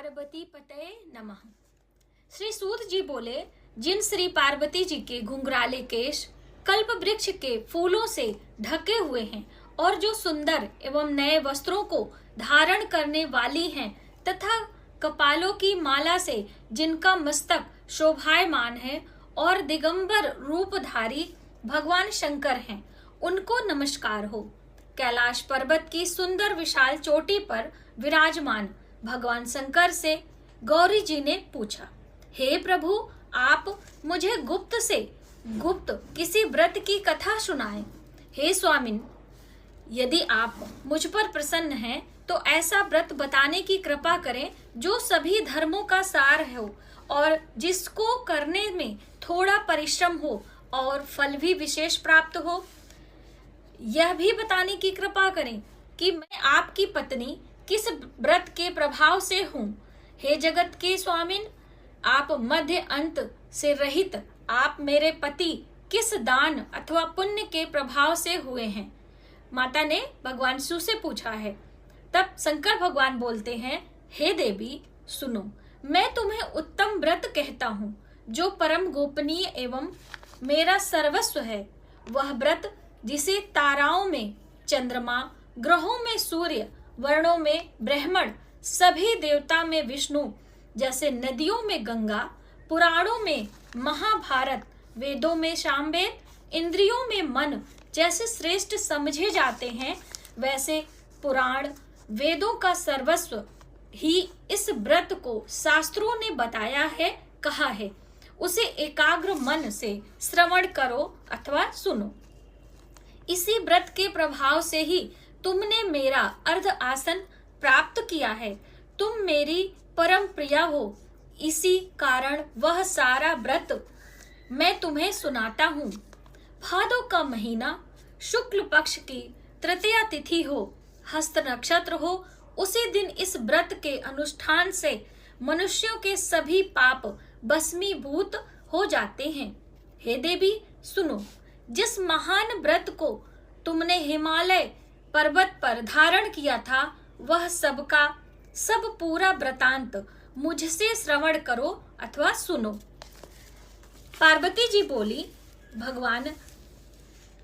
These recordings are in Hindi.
पार्वती पतये नमः। श्री सूत जी बोले, जिन श्री पार्वती जी के घुंघराले केश कल्प वृक्ष के फूलों से ढके हुए हैं और जो सुंदर एवं नए वस्त्रों को धारण करने वाली हैं तथा कपालों की माला से जिनका मस्तक शोभायमान है और दिगंबर रूपधारी भगवान शंकर हैं, उनको नमस्कार हो। कैलाश पर्वत की सुंदर विशाल चोटी पर विराजमान भगवान शंकर से गौरी जी ने पूछा, हे प्रभु, आप मुझे गुप्त से गुप्त किसी व्रत की कथा सुनाएं। हे स्वामिन, यदि आप मुझ पर प्रसन्न हैं तो ऐसा व्रत बताने की कृपा करें जो सभी धर्मों का सार हो और जिसको करने में थोड़ा परिश्रम हो और फल भी विशेष प्राप्त हो। यह भी बताने की कृपा करें कि मैं आपकी पत्नी किस व्रत के प्रभाव से हूँ। हे जगत के स्वामिन, आप मध्य अंत से रहित आप मेरे पति किस दान अथवा पुण्य के प्रभाव से हुए हैं। माता ने भगवान शिव से पूछा है। तब शंकर भगवान बोलते हैं, हे देवी सुनो, मैं तुम्हें उत्तम व्रत कहता हूँ जो परम गोपनीय एवं मेरा सर्वस्व है। वह व्रत जिसे ताराओं में चंद्रमा, ग्रहों में सूर्य, वर्णों में ब्रह्मण, सभी देवता में विष्णु, जैसे नदियों में गंगा, पुराणों में महाभारत, वेदों में सामवेद, इंद्रियों में मन जैसे श्रेष्ठ समझे जाते हैं, वैसे पुराण वेदों का सर्वस्व ही इस व्रत को शास्त्रों ने बताया है, कहा है। उसे एकाग्र मन से श्रवण करो अथवा सुनो। इसी व्रत के प्रभाव से ही तुमने मेरा अर्ध आसन प्राप्त किया है। तुम मेरी परम प्रिया हो, इसी कारण वह सारा व्रत मैं तुम्हें सुनाता हूँ। भादो का महीना, शुक्ल पक्ष की तृतीया तिथि हो, हस्त नक्षत्र हो, उसी दिन इस व्रत के अनुष्ठान से मनुष्यों के सभी पाप भस्मीभूत हो जाते हैं। हे देवी सुनो, जिस महान व्रत को तुमने हिमालय पर्वत पर धारण किया था, वह सबका सब पूरा वृतांत मुझसे श्रवण करो अथवा सुनो। पार्वती जी बोली, भगवान,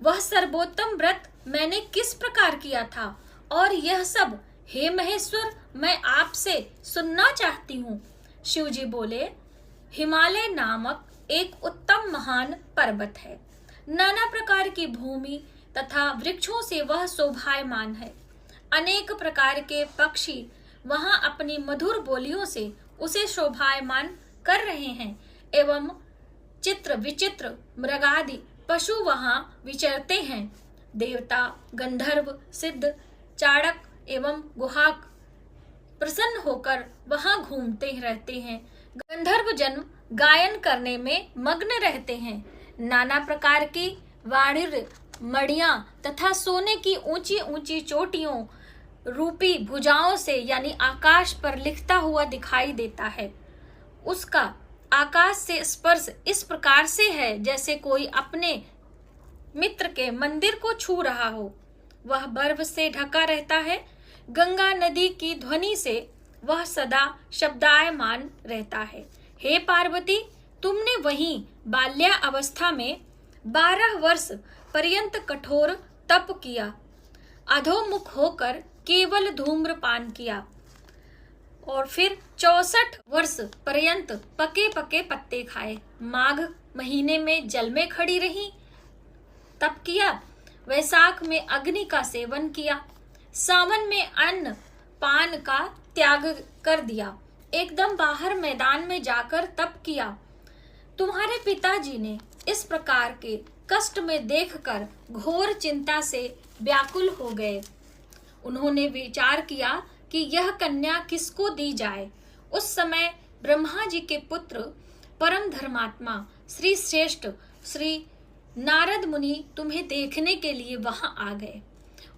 वह सर्वोत्तम व्रत मैंने किस प्रकार किया था और यह सब हे महेश्वर मैं आपसे सुनना चाहती हूँ। शिव जी बोले, हिमालय नामक एक उत्तम महान पर्वत है। नाना प्रकार की भूमि तथा वृक्षों से वह शोभायमान है। अनेक प्रकार के पक्षी वहां अपनी मधुर बोलियों से उसे शोभायमान कर रहे हैं एवं चित्र विचित्र मृगादि पशु वहां विचरते हैं। देवता, गंधर्व, सिद्ध, चाणक एवं गुहाक प्रसन्न होकर वहां घूमते रहते हैं। गंधर्व जन गायन करने में मग्न रहते हैं। नाना प्रकार की वाणिज्य मड़ियां तथा सोने की ऊंची ऊंची चोटियों रूपी भुजाओं से यानी आकाश पर लिखता हुआ दिखाई देता है। उसका आकाश से स्पर्श इस प्रकार से है जैसे कोई अपने मित्र के मंदिर को छू रहा हो। वह बर्फ से ढका रहता है। गंगा नदी की ध्वनि से वह सदा शब्दायमान रहता है। हे पार्वती, तुमने वहीं बाल्या अवस्था में 12 वर्ष पर्यंत कठोर तप किया, अधोमुख होकर केवल धूम्रपान किया और फिर 64 वर्ष पर्यंत पके पके पत्ते खाए। माघ महीने में जल में खड़ी रही, तप किया। वैशाख में अग्नि का सेवन किया। सावन में अन्न पान का त्याग कर दिया। एकदम बाहर मैदान में जाकर तप किया। तुम्हारे पिताजी ने इस प्रकार के कष्ट में देखकर घोर चिंता से व्याकुल हो गए। उन्होंने विचार किया कि यह कन्या किसको दी जाए। उस समय ब्रह्मा जी के पुत्र परम धर्मात्मा श्री श्रेष्ठ श्री नारद मुनि तुम्हें देखने के लिए वहां आ गए।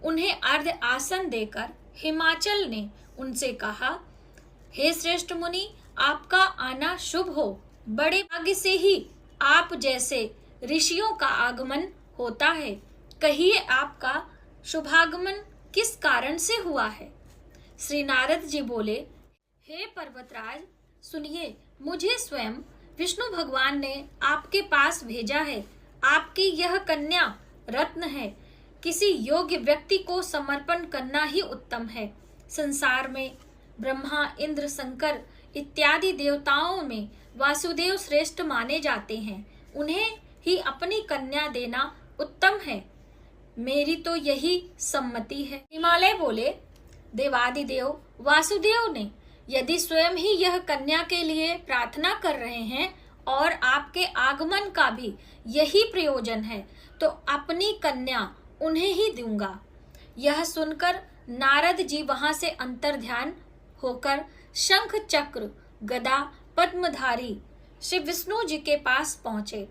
उन्हें अर्ध आसन देकर हिमाचल ने उनसे कहा, हे श्रेष्ठ मुनि, आपका आना शुभ हो। बड़े भाग्य से ही आप जैसे ऋषियों का आगमन होता है। कहिए आपका शुभागमन किस कारण से हुआ है। श्री नारद जी बोले, हे पर्वतराज, सुनिए, मुझे स्वयं विष्णु भगवान ने आपके पास भेजा है। आपकी यह कन्या रत्न है। किसी योग्य व्यक्ति को समर्पण करना ही उत्तम है। संसार में ब्रह्मा, इंद्र, शंकर इत्यादि देवताओं में वासुदेव श्रेष्ठ माने जाते हैं। उन्हें ही अपनी कन्या देना उत्तम है। मेरी तो यही सम्मति है। हिमालय बोले, देवादिदेव वासुदेव ने यदि स्वयं ही यह कन्या के लिए प्रार्थना कर रहे हैं और आपके आगमन का भी यही प्रयोजन है, तो अपनी कन्या उन्हें ही दूंगा। यह सुनकर नारद जी वहां से अंतर्ध्यान होकर शंख, चक्र, गदा, पद्मधारी श्री विष्णु जी के पास पहुंचे।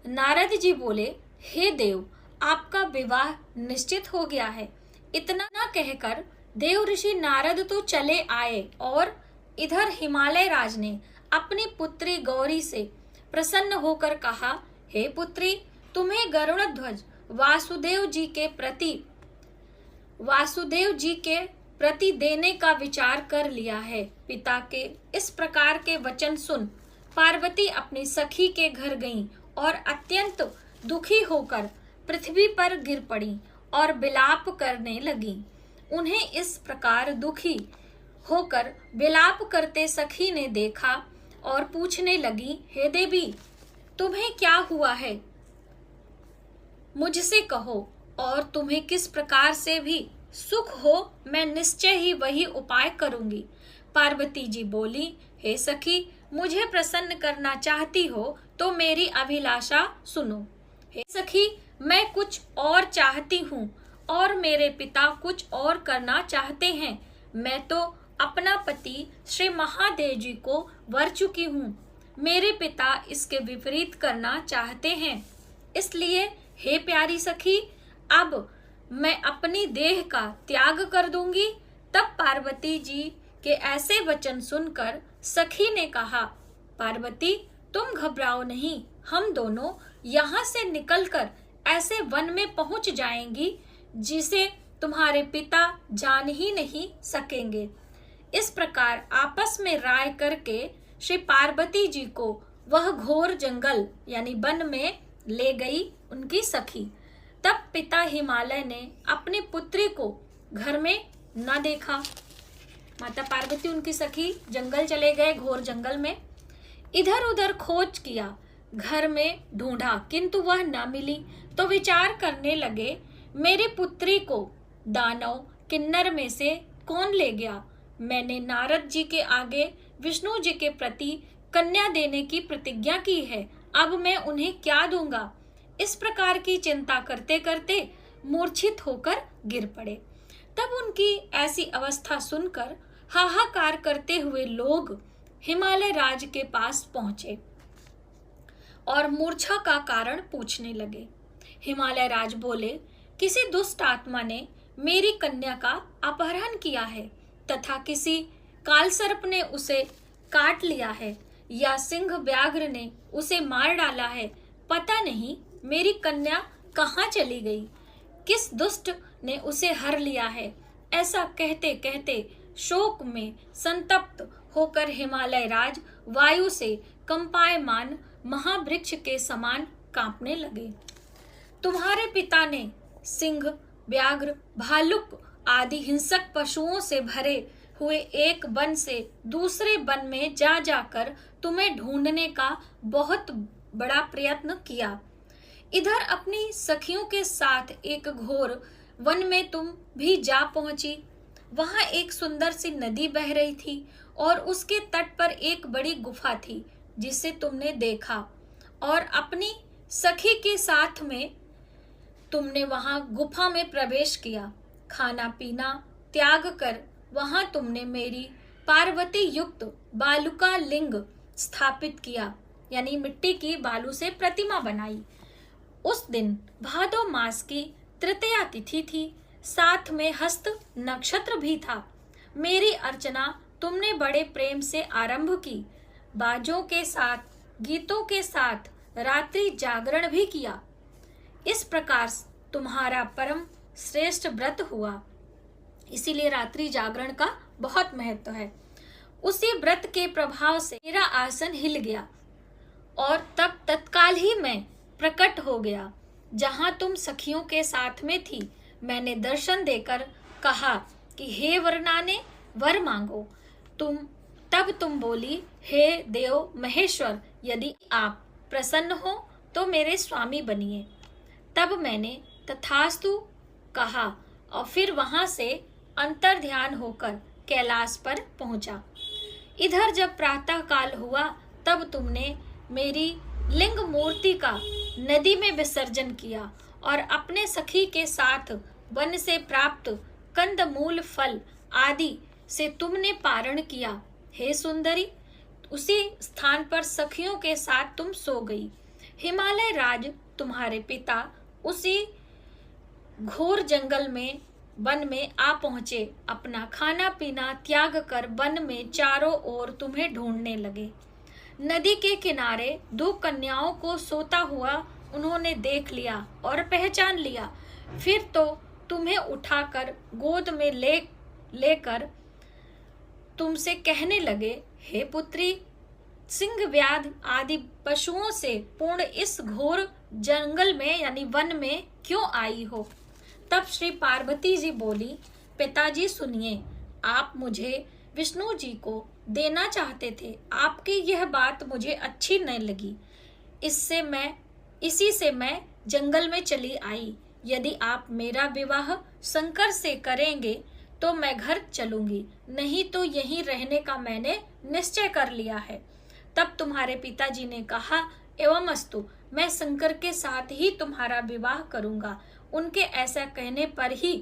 नारद जी बोले, हे देव, आपका विवाह निश्चित हो गया है। इतना न कहकर देव ऋषि नारद तो चले आए और इधर हिमालय राज ने अपनी पुत्री गौरी से प्रसन्न होकर कहा, हे पुत्री, तुम्हें गरुड़ध्वज वासुदेव जी के प्रति देने का विचार कर लिया है। पिता के इस प्रकार के वचन सुन पार्वती अपनी सखी के घर गईं और अत्यंत दुखी होकर पृथ्वी पर गिर पड़ी और विलाप करने लगी। उन्हें इस प्रकार दुखी होकर विलाप करते सखी ने देखा और पूछने लगी, हे देवी, तुम्हें क्या हुआ है? मुझसे कहो, और तुम्हें किस प्रकार से भी सुख हो, मैं निश्चय ही वही उपाय करूंगी। पार्वती जी बोली, हे सखी, मुझे प्रसन्न करना चाहती हो तो मेरी अभिलाषा सुनो। हे सखी, मैं कुछ और चाहती हूँ और मेरे पिता कुछ और करना चाहते हैं। मैं तो अपना पति श्री महादेव जी को वर चुकी हूँ। मेरे पिता इसके विपरीत करना चाहते हैं। इसलिए हे प्यारी सखी, अब मैं अपनी देह का त्याग कर दूंगी। तब पार्वती जी के ऐसे वचन सुनकर सखी ने कहा, पार्वती, तुम घबराओ नहीं, हम दोनों यहाँ से निकलकर ऐसे वन में पहुंच जाएंगी जिसे तुम्हारे पिता जान ही नहीं सकेंगे। इस प्रकार आपस में राय करके श्री पार्वती जी को वह घोर जंगल यानी वन में ले गई उनकी सखी। तब पिता हिमालय ने अपनी पुत्री को घर में न देखा। माता पार्वती उनकी सखी जंगल चले गए, घोर जंगल में। इधर उधर खोज किया, घर में ढूंढा, किंतु वह न मिली। तो विचार करने लगे, मेरी पुत्री को दानव किन्नर में से कौन ले गया? मैंने नारद जी के आगे विष्णु जी के प्रति कन्या देने की प्रतिज्ञा की है, अब मैं उन्हें क्या दूंगा? इस प्रकार की चिंता करते करते मूर्छित होकर गिर पड़े। तब उनकी ऐसी अवस्था सुनकर हाहाकार करते हुए लोग हिमालय राज के पास पहुंचे और मूर्छा का कारण पूछने लगे। हिमालय राज बोले, किसी दुष्ट आत्मा ने मेरी कन्या का अपहरण किया है तथा किसी कालसर्प ने उसे काट लिया है या सिंह व्याघ्र ने उसे मार डाला है। पता नहीं मेरी कन्या कहाँ चली गई, किस दुष्ट ने उसे हर लिया है। ऐसा कहते कहते शोक में संतप्त होकर हिमालय राज वायु से कंपायमान महावृक्ष के समान कांपने लगे। तुम्हारे पिता ने सिंह, व्याघ्र, भालुक आदि हिंसक पशुओं से भरे हुए एक वन से दूसरे वन में जा जाकर तुम्हें ढूंढने का बहुत बड़ा प्रयत्न किया। इधर अपनी सखियों के साथ एक घोर वन में तुम भी जा पहुंची। वहां एक सुंदर सी नदी बह रही थी और उसके तट पर एक बड़ी गुफा थी जिसे तुमने देखा और अपनी सखी के साथ में तुमने वहां गुफा में प्रवेश किया। खाना पीना त्याग कर वहां तुमने मेरी पार्वती युक्त बालुका लिंग स्थापित किया, यानी मिट्टी की बालू से प्रतिमा बनाई। उस दिन भादो मास की तृतीया तिथि थी, साथ में हस्त नक्षत्र भी था। मेरी अर्चना तुमने बड़े प्रेम से आरंभ की, बाजों के साथ, गीतों के साथ रात्रि जागरण भी किया। इस प्रकार तुम्हारा परम श्रेष्ठ व्रत हुआ, इसीलिए रात्रि जागरण का बहुत महत्व है। उसी व्रत के प्रभाव से मेरा आसन हिल गया और तब तत्काल ही मैं प्रकट हो गया जहां तुम सखियों के साथ में थी। मैंने दर्शन देकर कहा कि हे वरनाने, वर मांगो। तब तुम बोली, हे देव महेश्वर, यदि आप प्रसन्न हो तो मेरे स्वामी बनिए। तब मैंने तथास्तु कहा और फिर वहां से अंतर ध्यान होकर कैलाश पर पहुंचा। इधर जब प्रातः काल हुआ तब तुमने मेरी लिंग मूर्ति का नदी में विसर्जन किया और अपने सखी के साथ वन से प्राप्त कंदमूल फल आदि से तुमने पारण किया। हे सुंदरी, उसी स्थान पर सखियों के साथ तुम सो गई। हिमालय राज तुम्हारे पिता उसी घोर जंगल में वन में आ पहुंचे। अपना खाना पीना त्याग कर वन में चारों ओर तुम्हें ढूंढने लगे। नदी के किनारे दो कन्याओं को सोता हुआ उन्होंने देख लिया और पहचान लिया। फिर तो तुम्हें उठाकर गोद में लेकर तुमसे कहने लगे, हे पुत्री, सिंह व्याध आदि पशुओं से पूर्ण इस घोर जंगल में यानी वन में क्यों आई हो? तब श्री पार्वती जी बोली, पिताजी सुनिए, आप मुझे विष्णु जी को देना चाहते थे। आपकी यह बात मुझे अच्छी नहीं लगी, इसी से मैं जंगल में चली आई। यदि आप मेरा विवाह शंकर से करेंगे तो मैं घर चलूंगी, नहीं तो यहीं रहने का मैंने निश्चय कर लिया है। तब तुम्हारे पिताजी ने कहा, एवं अस्तु, मैं शंकर के साथ ही तुम्हारा विवाह करूंगा। उनके ऐसा कहने पर ही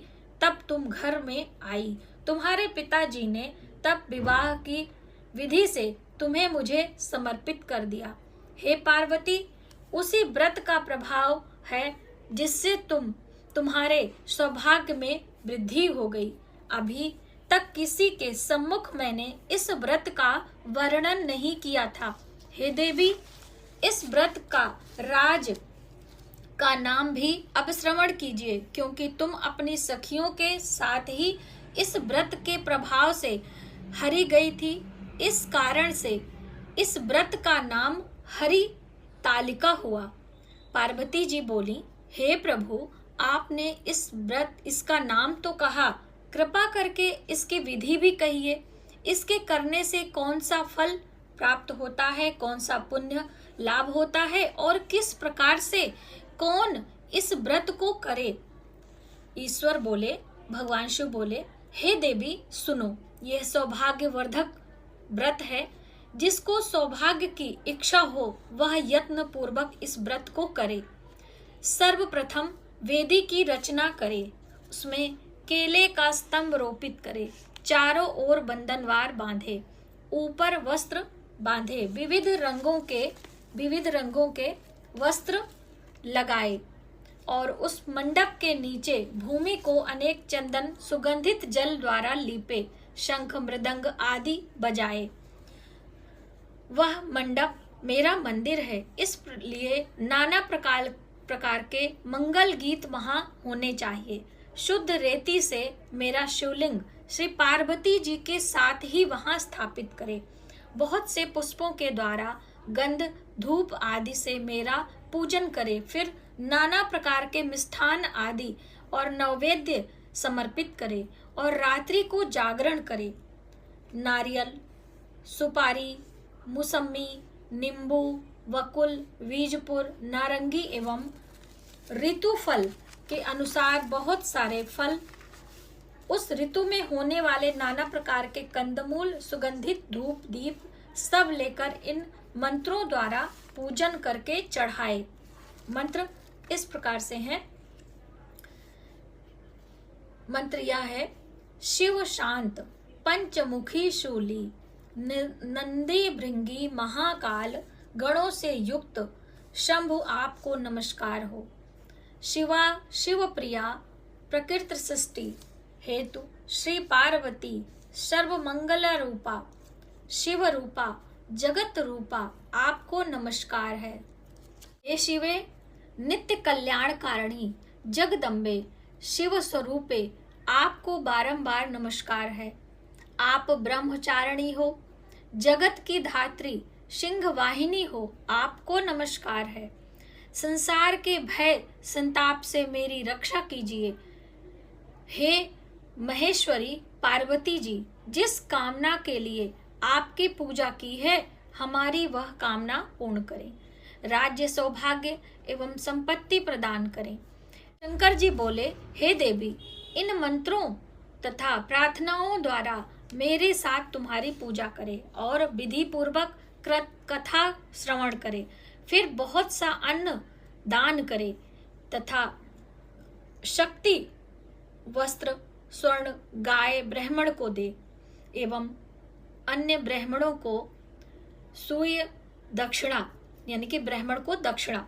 तब तुम घर में आई। तुम्हारे पिताजी ने तब विवाह की विधि से तुम्हें मुझे समर्पित कर दिया। हे पार्वती, उसी व्रत का प्रभाव है जिससे तुम्हारे सौभाग्य में वृद्धि हो गई। अभी तक किसी के सम्मुख मैंने इस व्रत का वर्णन नहीं किया था। हे देवी, इस व्रत का राज का नाम भी अब श्रवण कीजिए, क्योंकि तुम अपनी सखियों के साथ ही इस व्रत के प्रभाव से हरि गई थी। इस कारण से इस व्रत का नाम हरि तालिका हुआ। पार्वती जी बोली, हे प्रभु, आपने इसका नाम तो कहा, कृपा करके इसकी विधि भी कहिए। इसके करने से कौन सा फल प्राप्त होता है, कौन सा पुण्य लाभ होता है और किस प्रकार से कौन इस व्रत को करे। ईश्वर बोले, भगवान शिव बोले, हे देवी सुनो, यह सौभाग्यवर्धक व्रत है। जिसको सौभाग्य की इच्छा हो वह यत्न पूर्वक इस व्रत को करे। सर्वप्रथम वेदी की रचना करे, उसमें केले का स्तंभ रोपित करे, चारों ओर बंधनवार बांधे, ऊपर वस्त्र बांधे, विविध रंगों के वस्त्र लगाए और उस मंडप के नीचे भूमि को अनेक चंदन सुगंधित जल द्वारा लीपे, शंख मृदंग आदि बजाए। वह मंडप मेरा मंदिर है, इसलिए नाना प्रकार के मंगल गीत वहां होने चाहिए। शुद्ध रेती से मेरा शिवलिंग श्री पार्वती जी के साथ ही वहां स्थापित करे। बहुत से पुष्पों के द्वारा गंध धूप आदि से मेरा पूजन करे। फिर नाना प्रकार के मिष्ठान आदि और नैवेद्य समर्पित करे और रात्रि को जागरण करे। नारियल, सुपारी, मुसम्मी, नींबू, वकुल, बीजपुर, नारंगी एवं ऋतु फल के अनुसार बहुत सारे फल, उस ऋतु में होने वाले नाना प्रकार के कंदमूल, सुगंधित धूप दीप सब लेकर इन मंत्रों द्वारा पूजन करके चढ़ाए। मंत्र इस प्रकार से हैं। मंत्र यह है, शिव शांत पंचमुखी शूली, नंदी भृंगी महाकाल, गणों से युक्त शंभु आपको नमस्कार हो। शिवा शिव प्रिया प्रकृति सृष्टि हेतु श्री पार्वती सर्व मंगल रूपा शिव रूपा जगत रूपा आपको नमस्कार है। हे शिवे नित्य कल्याण कारिणी जगदम्बे शिव स्वरूपे आपको बारंबार नमस्कार है। आप ब्रह्मचारिणी हो, जगत की धात्री सिंह वाहिनी हो, आपको नमस्कार है। संसार के भय संताप से मेरी रक्षा कीजिए। हे महेश्वरी पार्वती जी, जिस कामना के लिए आपकी पूजा की है, हमारी वह कामना पूर्ण करें। राज्य, सौभाग्य एवं संपत्ति प्रदान करें। शंकर जी बोले, हे देवी, इन मंत्रों तथा प्रार्थनाओं द्वारा मेरे साथ तुम्हारी पूजा करें और विधि पूर्वक कथा श्रवण करें। फिर बहुत सा अन्न दान करें तथा शक्ति, वस्त्र, स्वर्ण, गाय ब्राह्मण को दे एवं अन्य ब्राह्मणों को सूर्य दक्षिणा यानी कि ब्राह्मण को दक्षिणा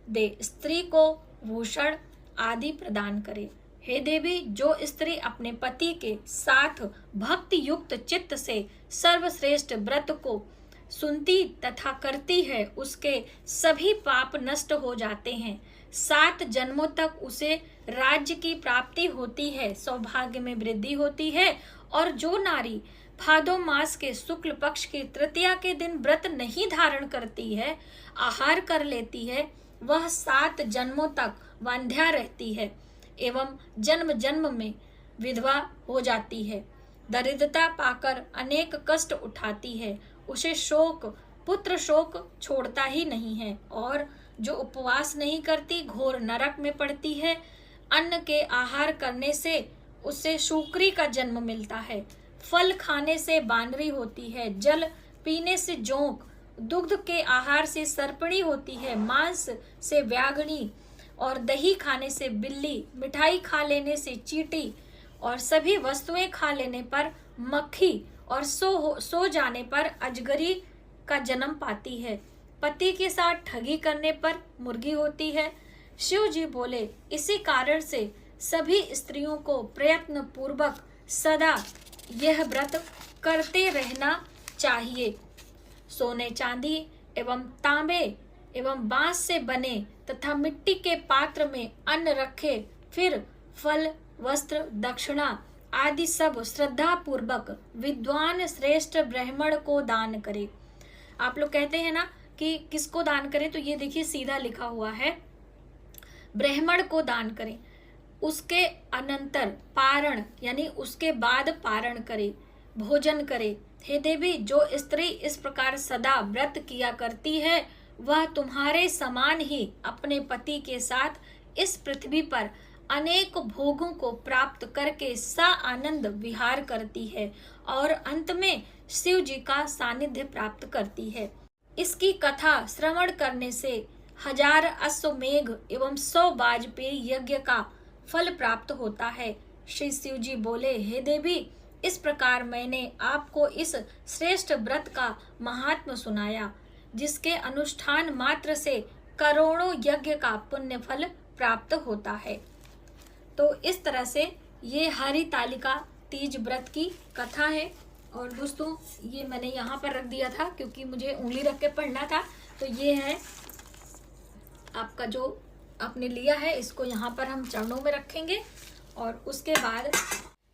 दे। स्त्री को भूषण आदि प्रदान करे। हे देवी, जो स्त्री अपने पति के साथ भक्ति युक्त चित्त से सर्वश्रेष्ठ व्रत को सुनती तथा करती है, उसके सभी पाप नष्ट हो जाते हैं। 7 जन्मों तक उसे राज्य की प्राप्ति होती है, सौभाग्य में वृद्धि होती है। और जो नारी भादो मास के शुक्ल पक्ष की तृतीया के दिन व्रत नहीं धारण करती है, आहार कर लेती है, वह 7 जन्मों तक वंध्या रहती है एवं जन्म जन्म में विधवा हो जाती है। दरिद्रता पाकर अनेक कष्ट उठाती है, उसे शोक, पुत्र शोक छोड़ता ही नहीं है। और जो उपवास नहीं करती, घोर नरक में पड़ती है। अन्न के आहार करने से उसे शूकरी का जन्म मिलता है, फल खाने से बानरी होती है, जल पीने से जोंक, दुग्ध के आहार से सर्पणी होती है, मांस से व्याघ्रणी और दही खाने से बिल्ली, मिठाई खा लेने से चींटी और सभी वस्तुएं खा लेने पर मक्खी और सो जाने पर अजगरी का जन्म पाती है। पति के साथ ठगी करने पर मुर्गी होती है। शिव जी बोले, इसी कारण से सभी स्त्रियों को प्रयत्न पूर्वक सदा यह व्रत करते रहना चाहिए। सोने चांदी एवं तांबे एवं बांस से बने तथा मिट्टी के पात्र में अन्न रखे, फिर फल, वस्त्र, दक्षिणा आदि सब श्रद्धा पूर्वक विद्वान श्रेष्ठ ब्राह्मण को दान करे। आप लोग कहते हैं ना कि किसको दान करें, तो ये देखिए सीधा लिखा हुआ है, ब्राह्मण को दान करें। उसके अनंतर पारण यानी उसके बाद पारण करे, भोजन करे। हे देवी, जो स्त्री इस प्रकार सदा व्रत किया करती है, वह तुम्हारे समान ही अपने पति के साथ इस पृथ्वी पर अनेक भोगों को प्राप्त करके सा आनंद विहार करती है और अंत में शिव जी का सानिध्य प्राप्त करती है। इसकी कथा श्रवण करने से 1000 अश्वमेघ एवं 100 वाजपेयी यज्ञ का फल प्राप्त होता है। श्री शिव जी बोले, हे देवी, इस प्रकार मैंने आपको इस श्रेष्ठ व्रत का महात्म सुनाया, जिसके अनुष्ठान मात्र से करोड़ों यज्ञ का पुण्य फल प्राप्त होता है। तो इस तरह से ये हरितालिका तीज व्रत की कथा है। और दोस्तों, ये मैंने यहाँ पर रख दिया था क्योंकि मुझे उंगली रख के पढ़ना था। तो ये है आपका जो आपने लिया है, इसको यहाँ पर हम चरणों में रखेंगे। और उसके बाद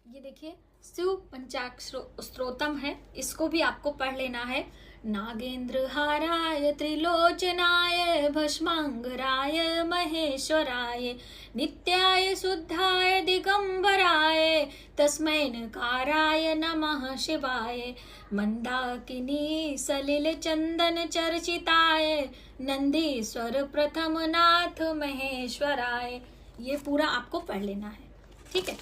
ये देखिए शिव पंचाक्षर स्तोत्रम है, इसको भी आपको पढ़ लेना है। नागेंद्र हाराय त्रिलोचनाय भस्मांगराय महेश्वराय नित्याय शुद्धाय दिगंबराय तस्मै नकाराय नमः शिवाय मंदाकिनी सलिल चंदन चर्चिताय नंदीश्वर प्रथम नाथ महेश्वराय। ये पूरा आपको पढ़ लेना है, ठीक है।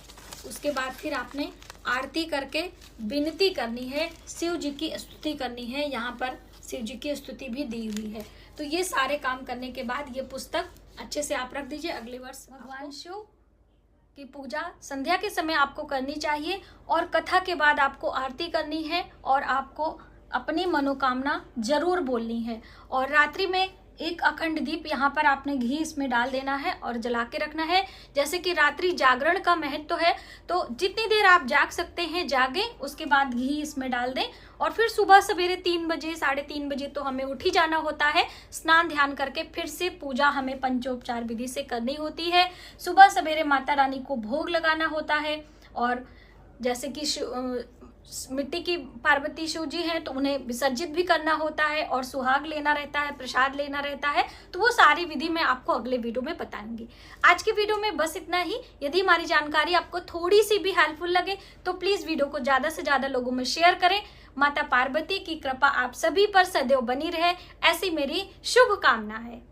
उसके बाद फिर आपने आरती करके विनती करनी है, शिव जी की स्तुति करनी है। यहाँ पर शिव जी की स्तुति भी दी हुई है। तो ये सारे काम करने के बाद ये पुस्तक अच्छे से आप रख दीजिए। अगले वर्ष भगवान शिव की पूजा संध्या के समय आपको करनी चाहिए और कथा के बाद आपको आरती करनी है और आपको अपनी मनोकामना जरूर बोलनी है। और रात्रि में एक अखंड दीप यहाँ पर आपने घी इसमें डाल देना है और जला के रखना है। जैसे कि रात्रि जागरण का महत्व है, तो जितनी देर आप जाग सकते हैं जागें, उसके बाद घी इसमें डाल दें। और फिर सुबह सवेरे 3 बजे 3:30 बजे तो हमें उठ ही जाना होता है, स्नान ध्यान करके फिर से पूजा हमें पंचोपचार विधि से करनी होती है। सुबह सवेरे माता रानी को भोग लगाना होता है। और जैसे कि मिट्टी की पार्वती शिव जी हैं तो उन्हें विसर्जित भी करना होता है और सुहाग लेना रहता है, प्रसाद लेना रहता है। तो वो सारी विधि मैं आपको अगले वीडियो में बताऊंगी। आज की वीडियो में बस इतना ही। यदि हमारी जानकारी आपको थोड़ी सी भी हेल्पफुल लगे तो प्लीज वीडियो को ज्यादा से ज्यादा लोगों में शेयर करें। माता पार्वती की कृपा आप सभी पर सदैव बनी रहे, ऐसी मेरी शुभ कामना है।